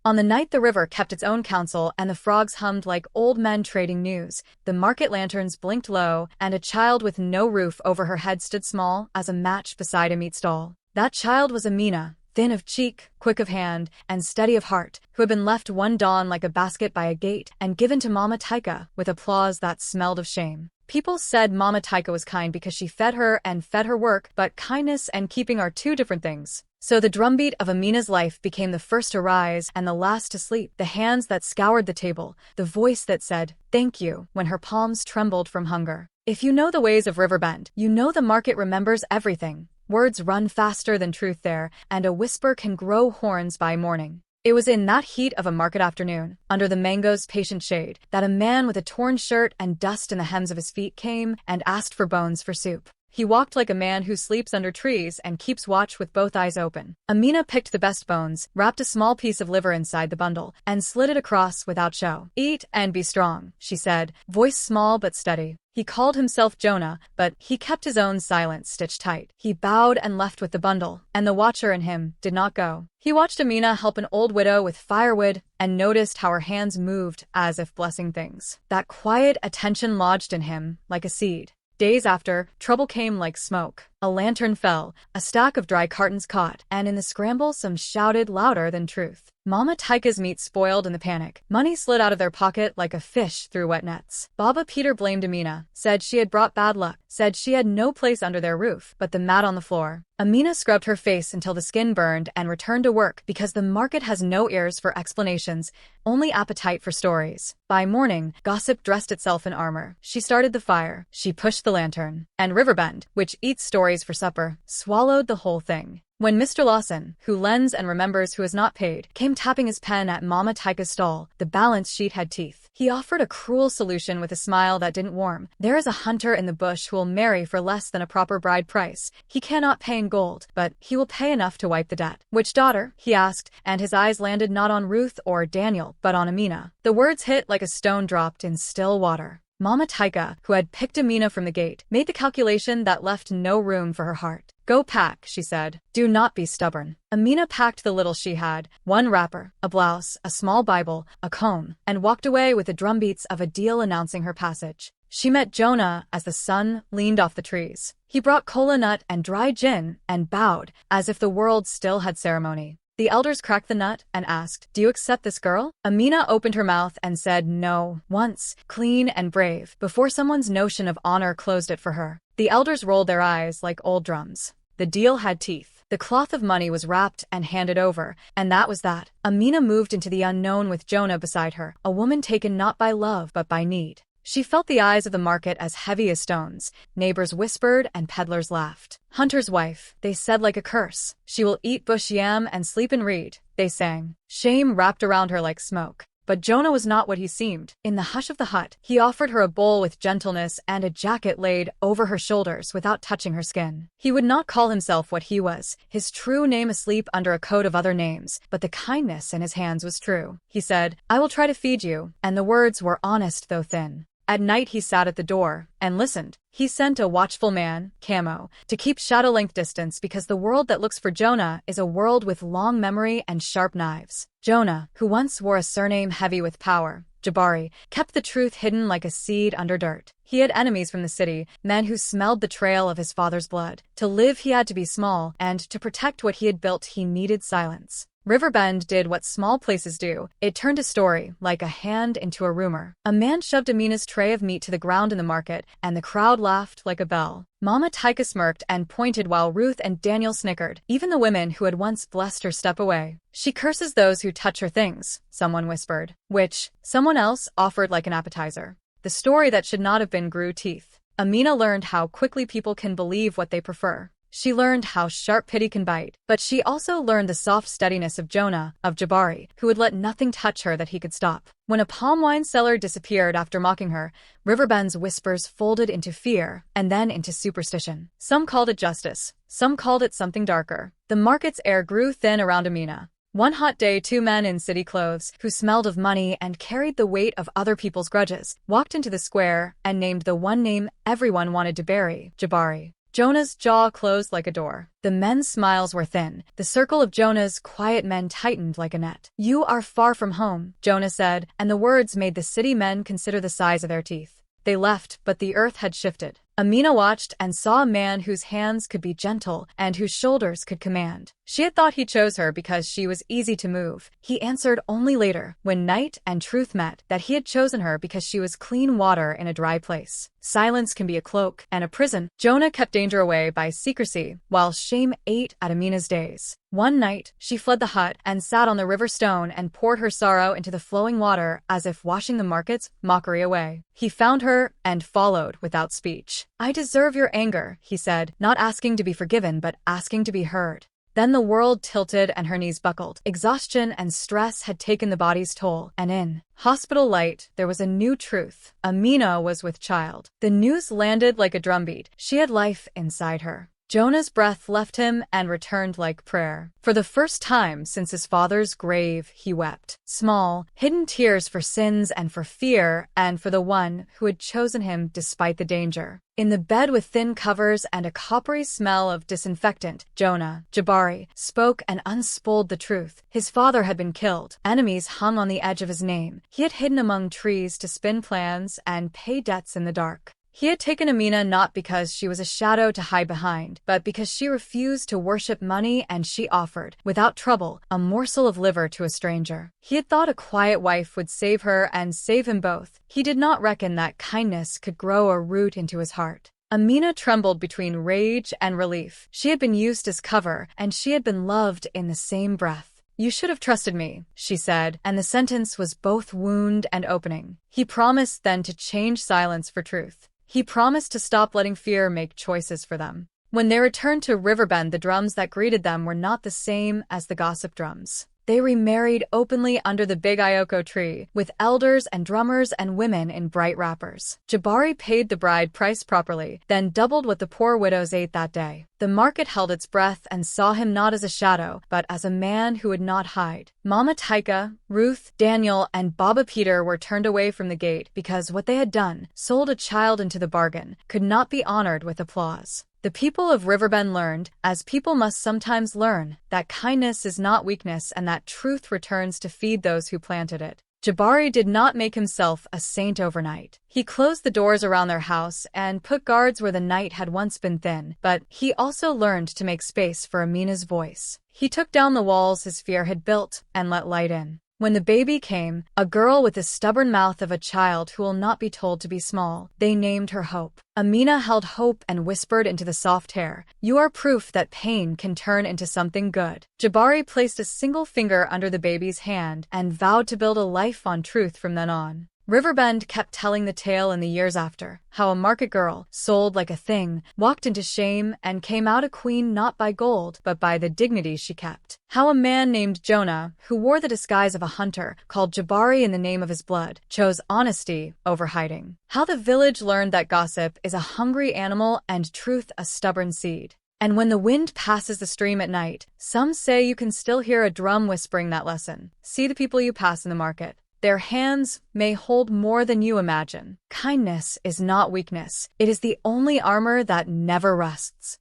On the night the river kept its own counsel and the frogs hummed like old men trading news, the market lanterns blinked low, and a child with no roof over her head stood small as a match beside a meat stall. That child was Amina, thin of cheek, quick of hand, and steady of heart, who had been left one dawn like a basket by a gate and given to Mama Taika with applause that smelled of shame. People said Mama Taika was kind because she fed her and fed her work, but kindness and keeping are two different things. So the drumbeat of Amina's life became the first to rise and the last to sleep, the hands that scoured the table, the voice that said, "Thank you," when her palms trembled from hunger. If you know the ways of Riverbend, you know the market remembers everything. Words run faster than truth there, and a whisper can grow horns by morning. It was in that heat of a market afternoon, under the mango's patient shade, that a man with a torn shirt and dust in the hems of his feet came and asked for bones for soup. He walked like a man who sleeps under trees and keeps watch with both eyes open. Amina picked the best bones, wrapped a small piece of liver inside the bundle, and slid it across without show. "Eat and be strong," she said, voice small but steady. He called himself Jonah, but he kept his own silence stitched tight. He bowed and left with the bundle, and the watcher in him did not go. He watched Amina help an old widow with firewood and noticed how her hands moved as if blessing things. That quiet attention lodged in him like a seed. Days after, trouble came like smoke. A lantern fell, a stack of dry cartons caught, and in the scramble some shouted louder than truth. Mama Taika's meat spoiled in the panic. Money slid out of their pocket like a fish through wet nets. Baba Peter blamed Amina, said she had brought bad luck, said she had no place under their roof but the mat on the floor. Amina scrubbed her face until the skin burned and returned to work because the market has no ears for explanations, only appetite for stories. By morning, gossip dressed itself in armor. She started the fire. She pushed the lantern. And Riverbend, which eats stories for supper, swallowed the whole thing. When Mr. Lawson, who lends and remembers who has not paid, came tapping his pen at Mama Taika's stall, the balance sheet had teeth. He offered a cruel solution with a smile that didn't warm. There is a hunter in the bush who will marry for less than a proper bride price. He cannot pay in gold, but he will pay enough to wipe the debt. "Which daughter?" he asked, and his eyes landed not on Ruth or Daniel, but on Amina. The words hit like a stone dropped in still water. Mama Taika, who had picked Amina from the gate, made the calculation that left no room for her heart. "Go pack," she said. "Do not be stubborn." Amina packed the little she had, one wrapper, a blouse, a small Bible, a comb, and walked away with the drumbeats of a deal announcing her passage. She met Jonah as the sun leaned off the trees. He brought kola nut and dry gin and bowed, as if the world still had ceremony. The elders cracked the nut and asked, "Do you accept this girl?" Amina opened her mouth and said no, once, clean and brave, before someone's notion of honor closed it for her. The elders rolled their eyes like old drums. The deal had teeth. The cloth of money was wrapped and handed over, and that was that. Amina moved into the unknown with Jonah beside her, a woman taken not by love but by need. She felt the eyes of the market as heavy as stones. Neighbors whispered and peddlers laughed. "Hunter's wife," they said like a curse. "She will eat bush yam and sleep and read," they sang. Shame wrapped around her like smoke. But Jonah was not what he seemed. In the hush of the hut, he offered her a bowl with gentleness and a jacket laid over her shoulders without touching her skin. He would not call himself what he was, his true name asleep under a coat of other names, but the kindness in his hands was true. He said, "I will try to feed you," and the words were honest though thin. At night he sat at the door and listened. He sent a watchful man, Camo, to keep shadow-length distance because the world that looks for Jonah is a world with long memory and sharp knives. Jonah, who once wore a surname heavy with power, Jabari, kept the truth hidden like a seed under dirt. He had enemies from the city, men who smelled the trail of his father's blood. To live he had to be small, and to protect what he had built he needed silence. Riverbend did what small places do. It turned a story, like a hand into a rumor. A man shoved Amina's tray of meat to the ground in the market, and the crowd laughed like a bell. Mama Taika smirked and pointed while Ruth and Daniel snickered. Even the women who had once blessed her step away. "She curses those who touch her things," someone whispered. Which, someone else offered like an appetizer. The story that should not have been grew teeth. Amina learned how quickly people can believe what they prefer. She learned how sharp pity can bite, but she also learned the soft steadiness of Jonah, of Jabari, who would let nothing touch her that he could stop. When a palm wine seller disappeared after mocking her, Riverbend's whispers folded into fear and then into superstition. Some called it justice, some called it something darker. The market's air grew thin around Amina. One hot day, two men in city clothes, who smelled of money and carried the weight of other people's grudges, walked into the square and named the one name everyone wanted to bury, Jabari. Jonah's jaw closed like a door. The men's smiles were thin. The circle of Jonah's quiet men tightened like a net. "You are far from home," Jonah said, and the words made the city men consider the size of their teeth. They left, but the earth had shifted. Amina watched and saw a man whose hands could be gentle and whose shoulders could command. She had thought he chose her because she was easy to move. He answered only later, when night and truth met, that he had chosen her because she was clean water in a dry place. Silence can be a cloak and a prison. Jonah kept danger away by secrecy, while shame ate at Amina's days. One night, she fled the hut and sat on the river stone and poured her sorrow into the flowing water as if washing the market's mockery away. He found her and followed without speech. "I deserve your anger," he said, not asking to be forgiven but asking to be heard. Then the world tilted and her knees buckled. Exhaustion and stress had taken the body's toll, and in hospital light, there was a new truth. Amina was with child. The news landed like a drumbeat. She had life inside her. Jonah's breath left him and returned like prayer. For the first time since his father's grave, he wept. Small, hidden tears for sins and for fear, and for the one who had chosen him despite the danger. In the bed with thin covers and a coppery smell of disinfectant, Jonah, Jabari, spoke and unspooled the truth. His father had been killed. Enemies hung on the edge of his name. He had hidden among trees to spin plans and pay debts in the dark. He had taken Amina not because she was a shadow to hide behind, but because she refused to worship money and she offered, without trouble, a morsel of liver to a stranger. He had thought a quiet wife would save her and save him both. He did not reckon that kindness could grow a root into his heart. Amina trembled between rage and relief. She had been used as cover, and she had been loved in the same breath. "You should have trusted me," she said, and the sentence was both wound and opening. He promised then to change silence for truth. He promised to stop letting fear make choices for them. When they returned to Riverbend, the drums that greeted them were not the same as the gossip drums. They remarried openly under the big Ioko tree, with elders and drummers and women in bright wrappers. Jabari paid the bride price properly, then doubled what the poor widows ate that day. The market held its breath and saw him not as a shadow, but as a man who would not hide. Mama Taika, Ruth, Daniel, and Baba Peter were turned away from the gate because what they had done, sold a child into the bargain, could not be honored with applause. The people of Riverbend learned, as people must sometimes learn, that kindness is not weakness and that truth returns to feed those who planted it. Jabari did not make himself a saint overnight. He closed the doors around their house and put guards where the night had once been thin, but he also learned to make space for Amina's voice. He took down the walls his fear had built and let light in. When the baby came, a girl with the stubborn mouth of a child who will not be told to be small, they named her Hope. Amina held hope and whispered into the soft hair, "You are proof that pain can turn into something good." Jabari placed a single finger under the baby's hand and vowed to build a life on truth from then on. Riverbend kept telling the tale in the years after, how a market girl, sold like a thing, walked into shame and came out a queen not by gold, but by the dignity she kept. How a man named Jonah, who wore the disguise of a hunter, called Jabari in the name of his blood, chose honesty over hiding. How the village learned that gossip is a hungry animal and truth a stubborn seed. And when the wind passes the stream at night, some say you can still hear a drum whispering that lesson. See the people you pass in the market. Their hands may hold more than you imagine. Kindness is not weakness. It is the only armor that never rusts.